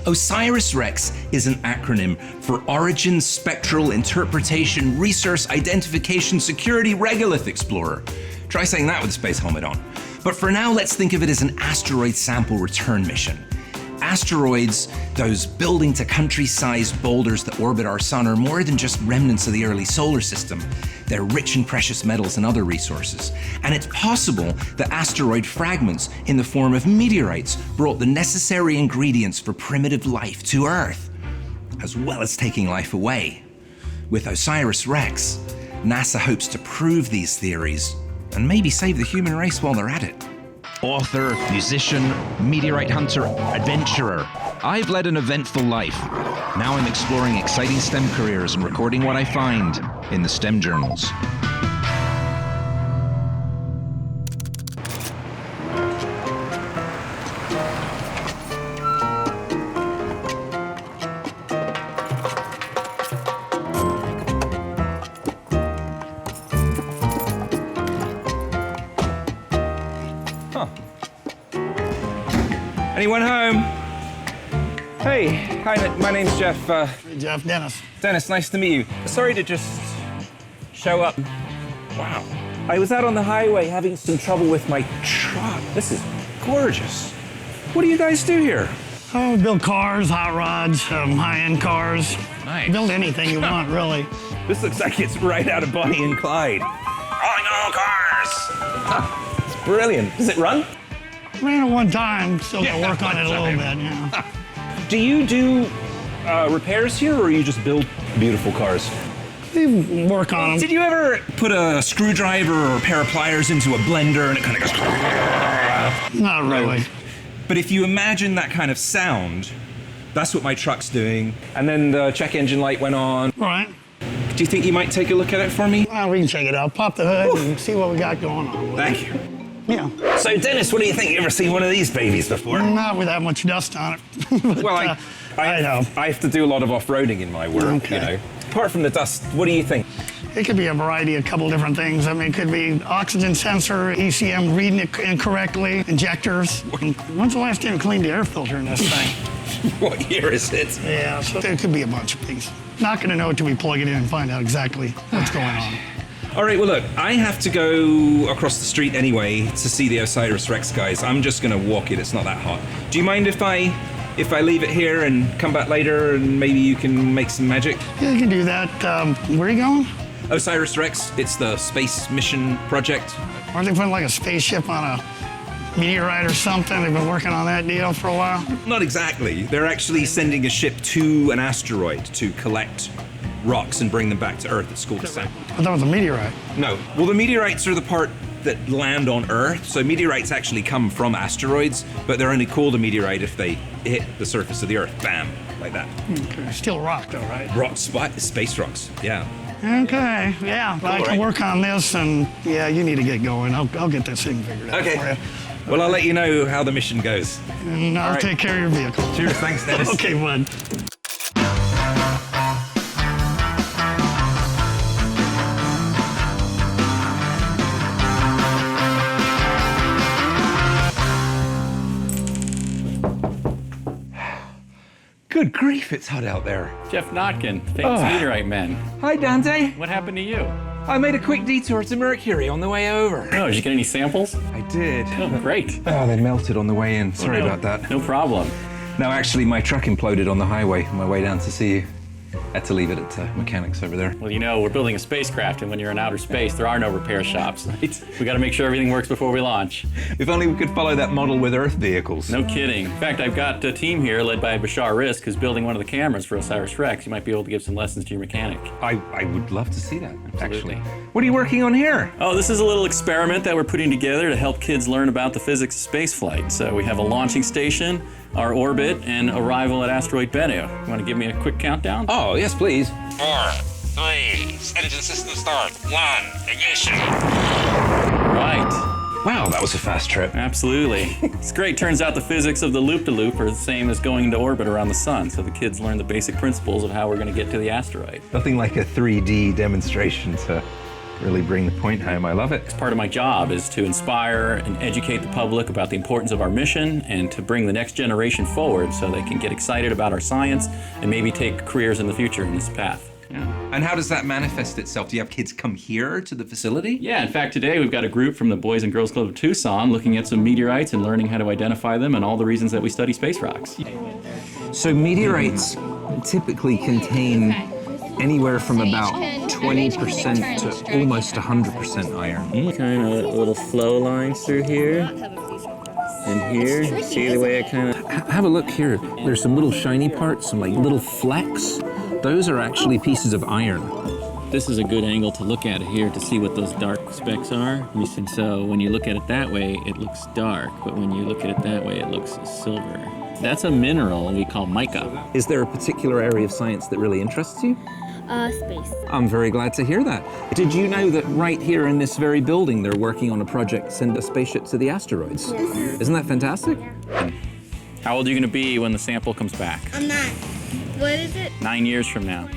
OSIRIS-REx is an acronym for Origin Spectral Interpretation Resource Identification Security Regolith Explorer. Try saying that with a space helmet on. But for now, let's think of it as an asteroid sample return mission. Asteroids, those building to country-sized boulders that orbit our sun, are more than just remnants of the early solar system. They're rich in precious metals and other resources. And it's possible that asteroid fragments in the form of meteorites brought the necessary ingredients for primitive life to Earth, as well as taking life away. With OSIRIS-REx, NASA hopes to prove these theories and maybe save the human race while they're at it. Author, musician, meteorite hunter, adventurer. I've led an eventful life. Now I'm exploring exciting STEM careers and recording what I find in the STEM journals. Anyone home? Hey, hi, my name's Geoff. Geoff, Dennis. Dennis, nice to meet you. Sorry to just show up. Wow. I was out on the highway having some trouble with my truck. This is gorgeous. What do you guys do here? Oh, we build cars, hot rods, high-end cars. Nice. Build anything you want, really. This looks like it's right out of Bonnie and Clyde. Calling all cars! Huh, it's brilliant. Does it run? Ran it one time, still got to work on it a little bit, yeah. Do you do repairs here, or you just build beautiful cars? We work on them. Did you ever put a screwdriver or a pair of pliers into a blender and it kind of goes... Not really. But if you imagine that kind of sound, that's what my truck's doing. And then the check engine light went on. All right. Do you think you might take a look at it for me? Well, we can check it out. Pop the hood and see what we got going on with Thank you. Yeah. So, Dennis, what do you think? You ever seen one of these babies before? Not with that much dust on it. But, Well, I know. I have to do a lot of off-roading in my work, Okay. you know. Apart from the dust, what do you think? It could be a variety, a couple different things. I mean, it could be oxygen sensor, ECM reading it incorrectly, injectors. When's the last time you cleaned the air filter in this thing? What year is it? Yeah, so there could be a bunch of things. Not going to know until we plug it in and find out exactly what's going on. All right, well, look, I have to go across the street anyway to see the OSIRIS-REx guys. I'm just going to walk it. It's not that hot. Do you mind if I leave it here and come back later and maybe you can make some magic? Yeah, you can do that. Where are you going? OSIRIS-REx, it's the space mission project. Aren't they putting like a spaceship on a meteorite or something? They've been working on that deal for a while. Not exactly. They're actually sending a ship to an asteroid to collect rocks and bring them back to Earth. It's called Tucson. But that was a meteorite. No. Well, the meteorites are the part that land on Earth. So meteorites actually come from asteroids, but they're only called a meteorite if they hit the surface of the Earth. Bam, like that. Okay. Still rock though, right? Rock, space rocks, yeah. Okay, yeah. Well, I can work on this, and yeah, you need to get going. I'll get this thing figured out for Okay. you. Well, I'll let you know how the mission goes. And I'll All right. take care of your vehicle. Cheers, thanks, Dennis. Okay, bud. Good grief, it's hot out there. Jeff Notkin, famous meteorite man. Hi, Dante. What happened to you? I made a quick detour to Mercury on the way over. Oh, did you get any samples? I did. Oh, great. Oh, they melted on the way in. Sorry no, about that. No problem. No, actually, my truck imploded on the highway on my way down to see you. Had to leave it at mechanics over there. Well, you know, we're building a spacecraft, and when you're in outer space, there are no repair shops. Right? We got to make sure everything works before we launch. If only we could follow that model with Earth vehicles. No kidding. In fact, I've got a team here led by Bashar Risk, who's building one of the cameras for OSIRIS-REx. You might be able to give some lessons to your mechanic. I would love to see that, Absolutely. actually. What are you working on here? Oh, this is a little experiment that we're putting together to help kids learn about the physics of spaceflight. So we have a launching station, our orbit, and arrival at Asteroid Bennu. You want to give me a quick countdown? Oh, yes, please. 4, 3, engine system start, 1, ignition. Right. Wow, that was a fast trip. Absolutely. It's great. Turns out the physics of the loop-de-loop are the same as going into orbit around the sun, so the kids learn the basic principles of how we're going to get to the asteroid. Nothing like a 3D demonstration to Really bring the point home. I love it. Part of my job is to inspire and educate the public about the importance of our mission and to bring the next generation forward so they can get excited about our science and maybe take careers in the future in this path. And how does that manifest itself? Do you have kids come here to the facility? Yeah, in fact, today we've got a group from the Boys and Girls Club of Tucson looking at some meteorites and learning how to identify them and all the reasons that we study space rocks. So meteorites typically contain anywhere from about 20% to almost 100% iron. Kind of little flow lines through here and here. See the way I kind of... Have a look here. There's some little shiny parts, some like little flecks. Those are actually pieces of iron. This is a good angle to look at it here to see what those dark specks are. And so when you look at it that way, it looks dark, but when you look at it that way, it looks silver. That's a mineral we call mica. Is there a particular area of science that really interests you? Space. I'm very glad to hear that. Did you know that right here in this very building, they're working on a project to send a spaceship to the asteroids? Yes. Isn't that fantastic? How old are you going to be when the sample comes back? I'm not. What is it? 9 years from now.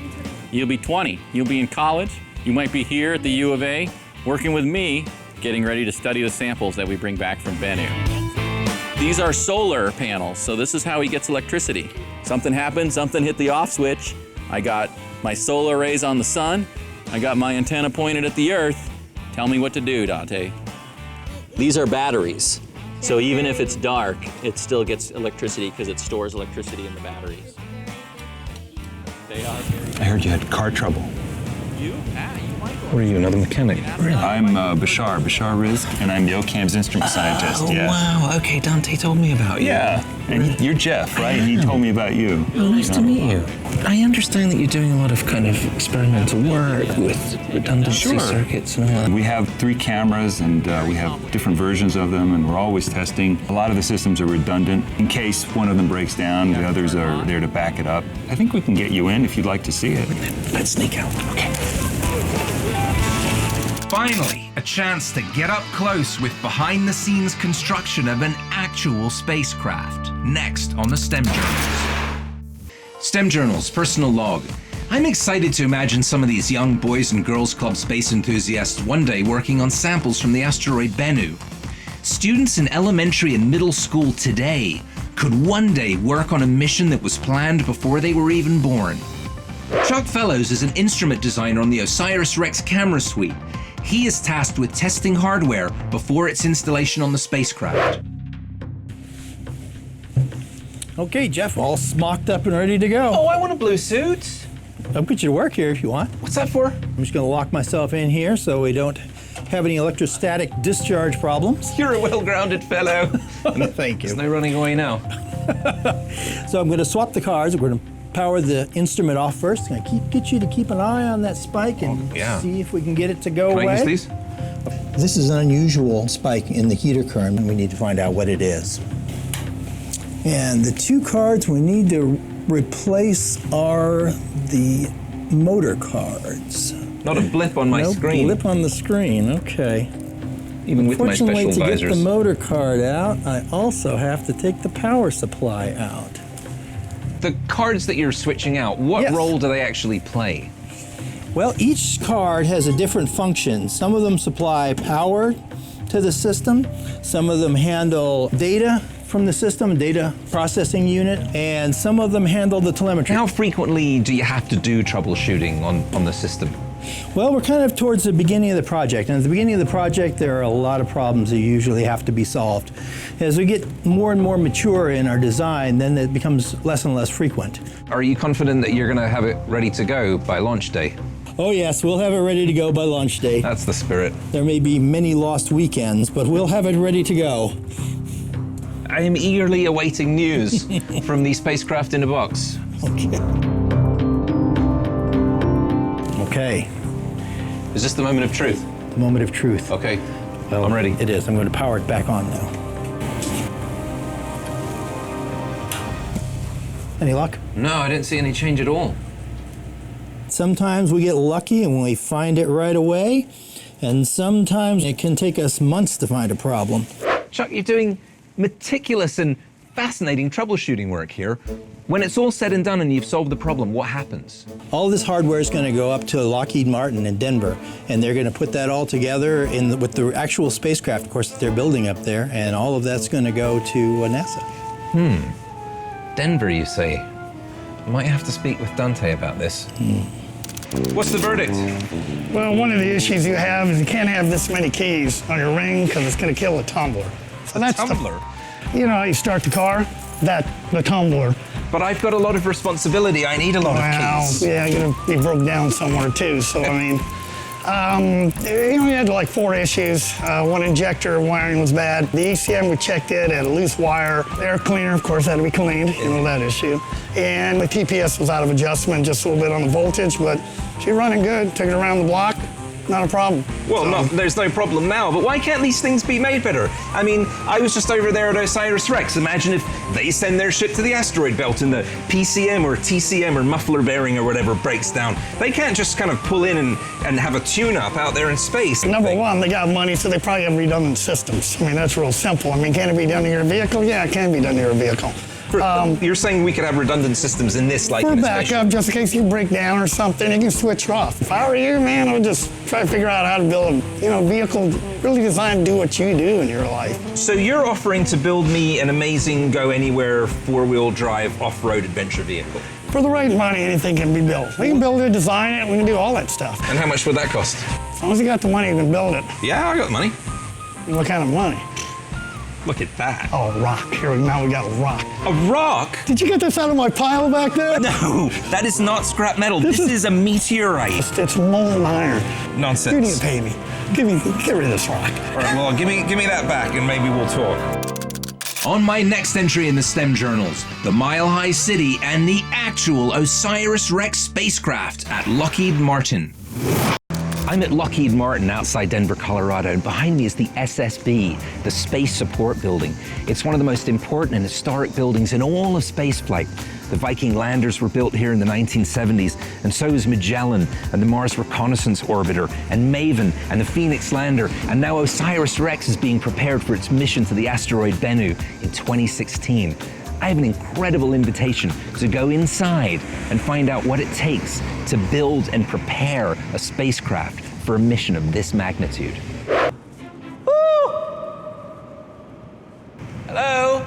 You'll be 20. You'll be in college. You might be here at the U of A, working with me, getting ready to study the samples that we bring back from Bennu. These are solar panels, so this is how he gets electricity. Something happened, something hit the off switch. I got my solar rays on the sun. I got my antenna pointed at the Earth. Tell me what to do, Dante. These are batteries. So even if it's dark, it still gets electricity because it stores electricity in the batteries. They are very... I heard you had car trouble. You? You might go. What are you, another mechanic? Really? I'm Bashar Rizk, and I'm the OCAM's instrument scientist. Oh, yeah. wow. Okay, Dante told me about you. Yeah, and you're Geoff, right? He told me about you. Oh, nice to meet you. I understand that you're doing a lot of kind of experimental work with redundancy circuits and all that. We have 3 cameras, and we have different versions of them, and we're always testing. A lot of the systems are redundant. In case one of them breaks down, the others are there to back it up. I think we can get you in if you'd like to see it. Let's sneak out. Okay. Finally, a chance to get up close with behind-the-scenes construction of an actual spacecraft. Next on the STEM Journals. STEM Journals, personal log. I'm excited to imagine some of these young Boys and Girls Club space enthusiasts one day working on samples from the asteroid Bennu. Students in elementary and middle school today could one day work on a mission that was planned before they were even born. Chuck Fellows is an instrument designer on the OSIRIS-REx camera suite. He is tasked with testing hardware before its installation on the spacecraft. Okay, Geoff, all smocked up and ready to go. Oh, I want a blue suit. I'll put you to work here if you want. What's that for? I'm just gonna lock myself in here so we don't have any electrostatic discharge problems. You're a well-grounded fellow. Thank you. There's no running away now. So I'm gonna swap the cards. We're gonna power the instrument off first. I'm gonna get you to keep an eye on that spike and see if we can get it to go away. Can I use these? This is an unusual spike in the heater current, and we need to find out what it is. And the 2 cards we need to replace are the motor cards. Not a blip on my screen. Blip on the screen, okay. Even with my special Unfortunately, to get visors. the motor card out, I also have to take the power supply out. The cards that you're switching out, what role do they actually play? Well, each card has a different function. Some of them supply power to the system. Some of them handle data from the system, data processing unit, and some of them handle the telemetry. How frequently do you have to do troubleshooting on the system? Well, we're kind of towards the beginning of the project, and at the beginning of the project, there are a lot of problems that usually have to be solved. As we get more and more mature in our design, then it becomes less and less frequent. Are you confident that you're going to have it ready to go by launch day? Oh yes, we'll have it ready to go by launch day. That's the spirit. There may be many lost weekends, but we'll have it ready to go. I am eagerly awaiting news from the spacecraft in a box. Okay. Okay. Is this the moment of truth? The moment of truth. Okay, Well, I'm ready. It is. I'm going to power it back on now. Any luck? No, I didn't see any change at all. Sometimes we get lucky and we find it right away, and sometimes it can take us months to find a problem. Chuck, you're doing meticulous and fascinating troubleshooting work here. When it's all said and done and you've solved the problem, what happens? All this hardware is going to go up to Lockheed Martin in Denver, and they're going to put that all together with the actual spacecraft, of course, that they're building up there, and all of that's going to go to NASA. Denver, you say? I might have to speak with Dante about this. What's the verdict? Well, one of the issues you have is you can't have this many keys on your ring because it's going to kill the tumbler. So that's Tumbler? You know how you start the car? The tumbler. But I've got a lot of responsibility. I need a lot of keys. Yeah, you're going to be broke down somewhere too. So, I mean, we had like 4 issues. One injector wiring was bad. The ECM, we checked it, had a loose wire. Air cleaner, of course, had to be cleaned, you know, that issue. And the TPS was out of adjustment, just a little bit on the voltage, but she's running good. Took it around the block, not a problem. Well, there's no problem now, but why can't these things be made better? I mean, I was just over there at OSIRIS-REx. Imagine if they send their ship to the asteroid belt and the PCM or TCM or muffler bearing or whatever breaks down. They can't just kind of pull in and have a tune-up out there in space. Number one, they got money, so they probably have redundant systems. I mean, that's real simple. I mean, can it be done to your vehicle? Yeah, it can be done to your vehicle. You're saying we could have redundant systems in this, like for in a backup, spaceship? just in case you break down or something, you can switch off. If I were you, man, I would just try to figure out how to build a vehicle really designed to do what you do in your life. So you're offering to build me an amazing go-anywhere 4-wheel drive off-road adventure vehicle? For the right money, anything can be built. We can build it, design it, we can do all that stuff. And how much would that cost? As long as you got the money, you can build it. Yeah, I got the money. What kind of money? Look at that. Oh, rock. Now we got a rock. A rock? Did you get this out of my pile back there? No, that is not scrap metal. This is a meteorite. It's molten iron. Nonsense. You need to pay me. Get rid of this rock. All right, well, give me that back and maybe we'll talk. On my next entry in the STEM journals, the Mile High City and the actual OSIRIS-REx spacecraft at Lockheed Martin. I'm at Lockheed Martin outside Denver, Colorado, and behind me is the SSB, the Space Support Building. It's one of the most important and historic buildings in all of spaceflight. The Viking landers were built here in the 1970s, and so is Magellan and the Mars Reconnaissance Orbiter, and Maven and the Phoenix lander, and now OSIRIS-REx is being prepared for its mission to the asteroid Bennu in 2016. I have an incredible invitation to go inside and find out what it takes to build and prepare a spacecraft for a mission of this magnitude. Hello?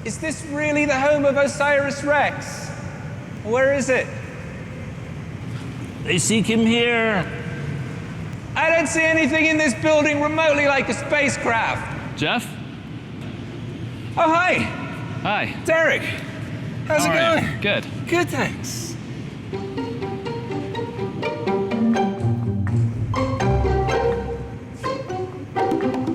Is this really the home of OSIRIS-REx? Where is it? They seek him here. I don't see anything in this building remotely like a spacecraft. Geoff? Oh, hi. Hi. Derek. How's it going? Good. Good, thanks.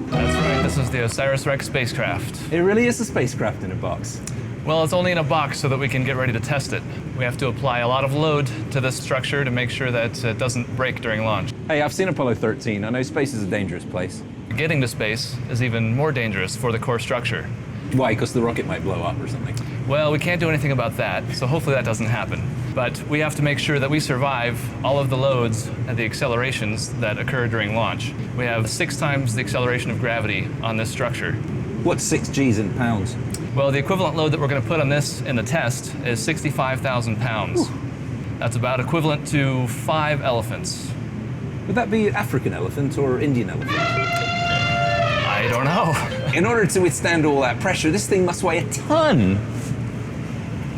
That's right, this is the OSIRIS-REx spacecraft. It really is a spacecraft in a box. Well, it's only in a box so that we can get ready to test it. We have to apply a lot of load to this structure to make sure that it doesn't break during launch. Hey, I've seen Apollo 13. I know space is a dangerous place. Getting to space is even more dangerous for the core structure. Why? Because the rocket might blow up or something. Well, we can't do anything about that, so hopefully that doesn't happen. But we have to make sure that we survive all of the loads and the accelerations that occur during launch. We have 6 times the acceleration of gravity on this structure. What's 6 G's in pounds? Well, the equivalent load that we're going to put on this in the test is 65,000 pounds. That's about equivalent to 5 elephants. Would that be African elephant or Indian elephant? I don't know. In order to withstand all that pressure, this thing must weigh a ton.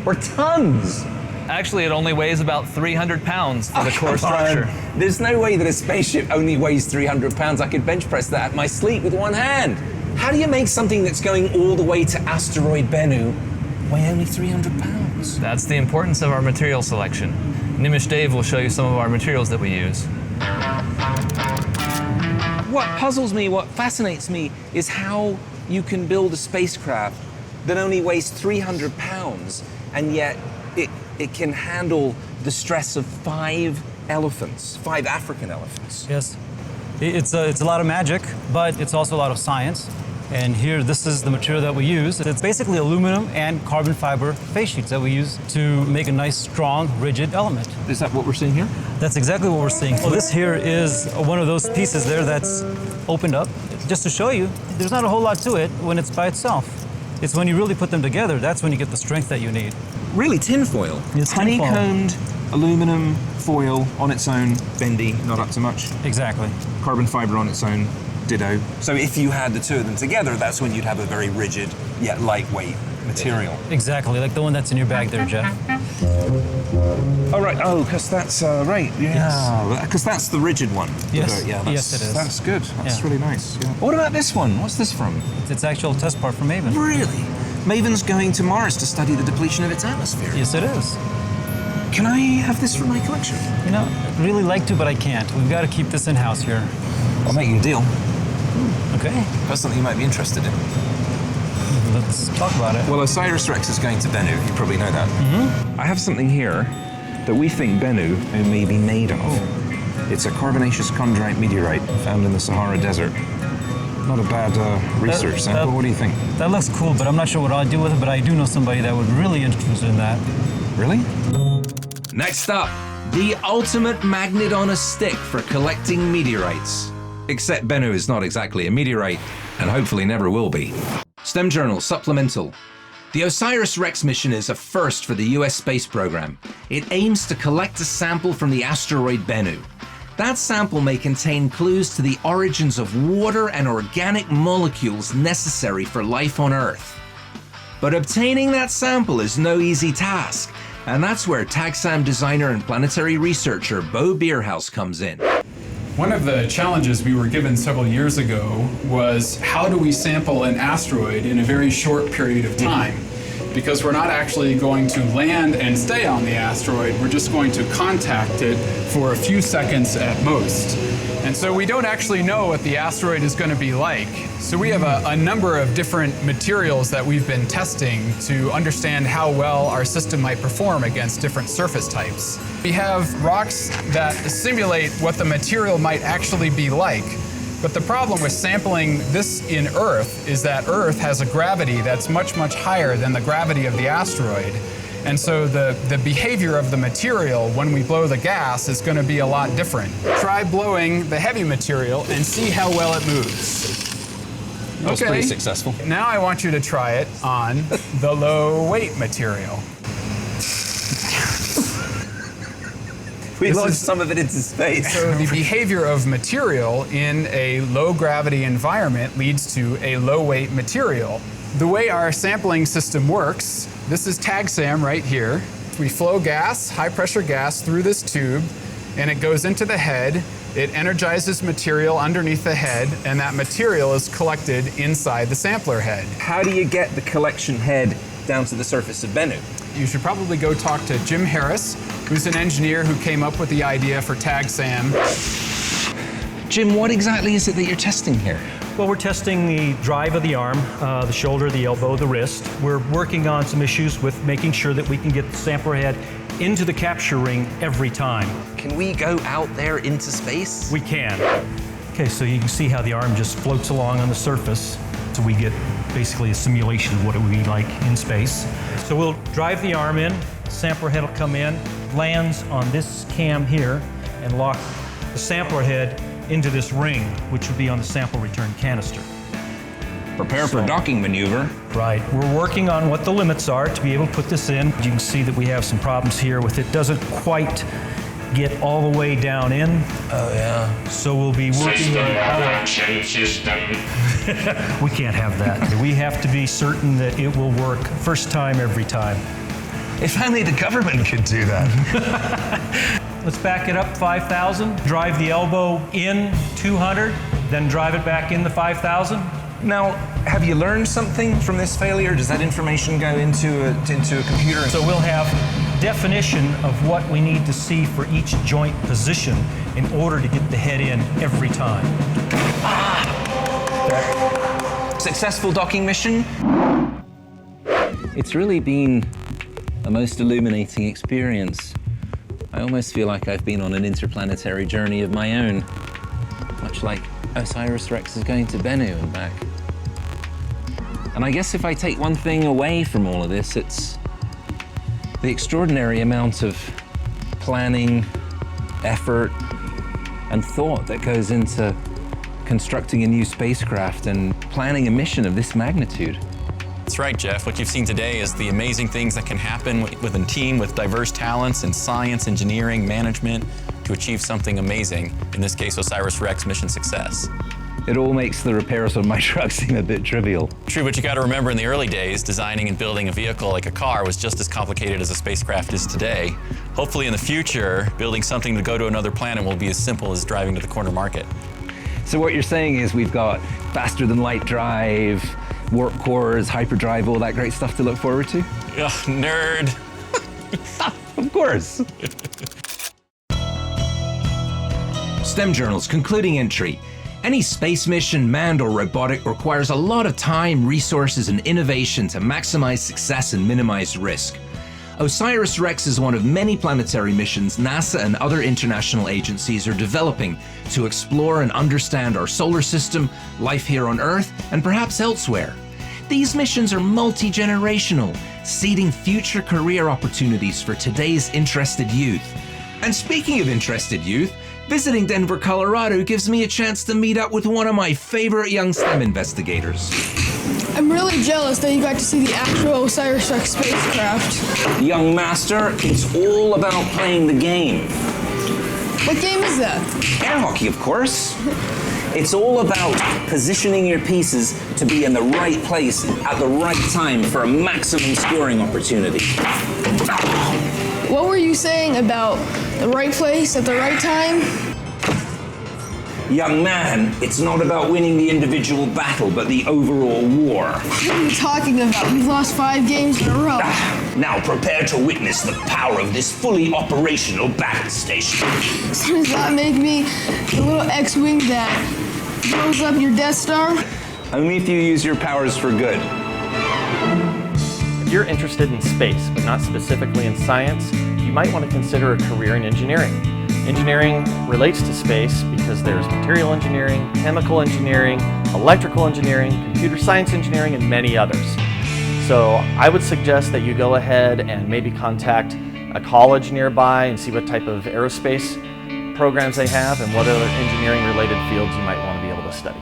Or tons. Actually, it only weighs about 300 pounds for the core structure. There's no way that a spaceship only weighs 300 pounds. I could bench press that at my sleep with one hand. How do you make something that's going all the way to Asteroid Bennu weigh only 300 pounds? That's the importance of our material selection. Nimish Dave will show you some of our materials that we use. What puzzles me, what fascinates me, is how you can build a spacecraft that only weighs 300 pounds, and yet it can handle the stress of 5 elephants, 5 African elephants. Yes. It's a lot of magic, but it's also a lot of science. And here, this is the material that we use. It's basically aluminum and carbon fiber face sheets that we use to make a nice, strong, rigid element. Is that what we're seeing here? That's exactly what we're seeing. So this here is one of those pieces there that's opened up. Just to show you, there's not a whole lot to it when it's by itself. It's when you really put them together, that's when you get the strength that you need. Really, tin foil? It's tin foil. Honeycombed aluminum foil on its own, bendy, not up to much. Exactly. Carbon fiber on its own, ditto. So if you had the two of them together, that's when you'd have a very rigid yet lightweight material. Exactly, like the one that's in your bag there, Geoff. Oh, right. Oh, because that's, right. Yeah. Because that's the rigid one. Yes. Yeah, Yes, it is. That's good. That's Yeah. really nice. Yeah. What about this one? What's this from? It's actual test part from Maven. Really? Maven's going to Mars to study the depletion of its atmosphere. Yes, it is. Can I have this for my collection? You know, I'd really like to, but I can't. We've got to keep this in-house here. I'll make you a deal. Okay. That's something you might be interested in. Let's talk about it. Well, OSIRIS-REx is going to Bennu. You probably know that. I have something here that we think Bennu may be made of. It's a carbonaceous chondrite meteorite found in the Sahara Desert. Not a bad research sample. What do you think? That looks cool, but I'm not sure what I'll do with it, but I do know somebody that would really interested in that. Really? Next up, the ultimate magnet on a stick for collecting meteorites. Except Bennu is not exactly a meteorite, and hopefully never will be. STEM Journal Supplemental. The OSIRIS-REx mission is a first for the US space program. It aims to collect a sample from the asteroid Bennu. That sample may contain clues to the origins of water and organic molecules necessary for life on Earth. But obtaining that sample is no easy task, and that's where TAGSAM designer and planetary researcher Bo Bierhaus comes in. One of the challenges we were given several years ago was how do we sample an asteroid in a very short period of time? Because we're not actually going to land and stay on the asteroid, we're just going to contact it for a few seconds at most. And so we don't actually know what the asteroid is going to be like. So we have a number of different materials that we've been testing to understand how well our system might perform against different surface types. We have rocks that simulate what the material might actually be like. But the problem with sampling this in Earth is that Earth has a gravity that's much, much higher than the gravity of the asteroid. And so the behavior of the material when we blow the gas is going to be a lot different. Try blowing the heavy material and see how well it moves. That was pretty successful. Now I want you to try it on the low weight material. We launched some of it into space. So the behavior of material in a low gravity environment leads to a low weight material. The way our sampling system works, this is TAGSAM right here. We flow gas, high pressure gas, through this tube, and it goes into the head. It energizes material underneath the head, and that material is collected inside the sampler head. How do you get the collection head down to the surface of Bennu? You should probably go talk to Jim Harris, who's an engineer who came up with the idea for TAGSAM. Jim, what exactly is it that you're testing here? Well, we're testing the drive of the arm, the shoulder, the elbow, the wrist. We're working on some issues with making sure that we can get the sampler head into the capture ring every time. Can we go out there into space? We can. Okay, so you can see how the arm just floats along on the surface. So we get basically a simulation of what it would be like in space. So we'll drive the arm in, sampler head will come in, lands on this cam here, and lock the sampler head into this ring, which would be on the sample return canister. Prepare for docking maneuver. Right. We're working on what the limits are to be able to put this in. You can see that we have some problems here with it. Doesn't quite get all the way down in. Oh, yeah. So we'll be working on system. We can't have that. We have to be certain that it will work first time, every time. If only the government could do that. Let's back it up 5,000, drive the elbow in 200, then drive it back in the 5,000. Now, have you learned something from this failure? Does that information go into a computer? So we'll have definition of what we need to see for each joint position in order to get the head in every time. Successful docking mission? It's really been a most illuminating experience. I almost feel like I've been on an interplanetary journey of my own, much like OSIRIS-REx is going to Bennu and back. And I guess if I take one thing away from all of this, it's the extraordinary amount of planning, effort, and thought that goes into constructing a new spacecraft and planning a mission of this magnitude. That's right, Geoff. What you've seen today is the amazing things that can happen within a team with diverse talents in science, engineering, management to achieve something amazing, in this case, OSIRIS-REx mission success. It all makes the repairs on my truck seem a bit trivial. True, but you got to remember in the early days, designing and building a vehicle like a car was just as complicated as a spacecraft is today. Hopefully in the future, building something to go to another planet will be as simple as driving to the corner market. So what you're saying is we've got faster than light drive, warp cores, hyperdrive, all that great stuff to look forward to? Ugh, nerd. Of course. STEM Journal's concluding entry. Any space mission, manned or robotic, requires a lot of time, resources, and innovation to maximize success and minimize risk. OSIRIS-REx is one of many planetary missions NASA and other international agencies are developing to explore and understand our solar system, life here on Earth, and perhaps elsewhere. These missions are multi-generational, seeding future career opportunities for today's interested youth. And speaking of interested youth, visiting Denver, Colorado gives me a chance to meet up with one of my favorite young STEM investigators. I'm really jealous that you got to see the actual OSIRIS-REx spacecraft. Young master, it's all about playing the game. What game is that? Air hockey, of course. It's all about positioning your pieces to be in the right place at the right time for a maximum scoring opportunity. What were you saying about the right place at the right time? Young man, it's not about winning the individual battle, but the overall war. What are you talking about? You've lost 5 games in a row. Now prepare to witness the power of this fully operational battle station. So does that make me the little X-Wing that blows up your Death Star? Only if you use your powers for good. If you're interested in space, but not specifically in science, you might want to consider a career in engineering. Engineering relates to space because there's material engineering, chemical engineering, electrical engineering, computer science engineering, and many others. So I would suggest that you go ahead and maybe contact a college nearby and see what type of aerospace programs they have and what other engineering related fields you might want to be able to study.